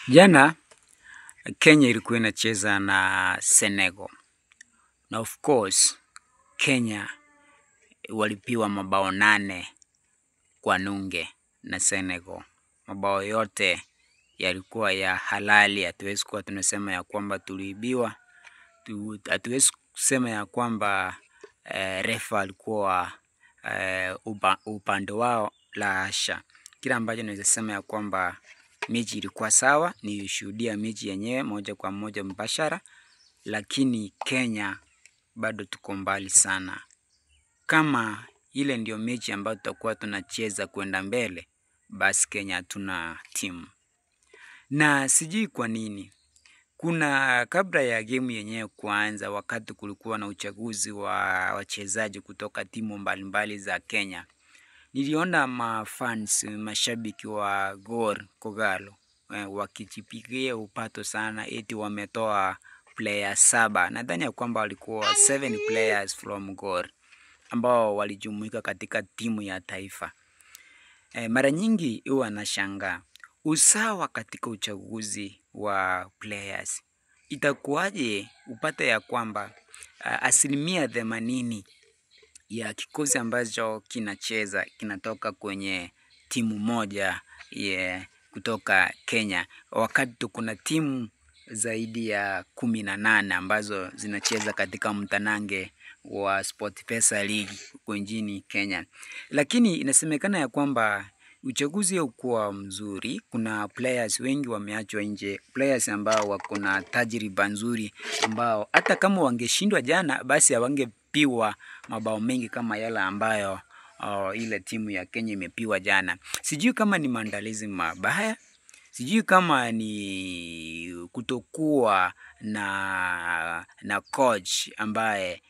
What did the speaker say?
Jana Kenya ilikuwa inacheza na Senegal. Na of course Kenya walipiwa mabao 8 kwa nunge na Senegal. Mabao yote yalikuwa ya halali. Hatuwezi kuwa tunasema ya kwamba tuliibiwa. Hatuwezi kusema ya kwamba refa alikuwa upande wao, la hasha. Kila ambacho naweza sema ya kwamba mechi ilikuwa sawa, nilishuhudia mechi yenyewe moja kwa moja mbashara, lakini Kenya bado tuko mbali sana. Kama ile ndio mechi ambayo tutakuwa tunacheza kwenda mbele, basi Kenya hatuna timu. Na sijui kwa nini. Kuna kabla ya game yenyewe kuanza, wakati kulikuwa na uchaguzi wa wachezaji kutoka timu mbalimbali za Kenya, niliona mafans, mashabiki wa Gor Kogalo wakijipigia upato sana eti wametoa players 7. Nadhani ya kwamba walikuwa 7 players from Gor ambao walijumuika katika timu ya taifa. Mara nyingi huwa nashangaa usawa katika uchaguzi wa players. Itakuwaje upate ya kwamba 80% ya kikosi ambacho kinacheza kinatoka kwenye timu moja kutoka Kenya, wakati kuna timu zaidi ya 18 ambazo zinacheza katika mtanange wa SportPesa League huko nchini Kenya. Lakini inasemekana ya kwamba uchaguzi haukuwa mzuri. Kuna players wengi wameachwa nje, players ambao wako na tajriba nzuri, ambao hata kama wangeshindwa jana basi hawangepiwa mabao mengi kama yale ambayo ile timu ya Kenya imepiwa jana. Sijui kama ni maandalizi mabaya, sijui kama ni kutokuwa na coach ambaye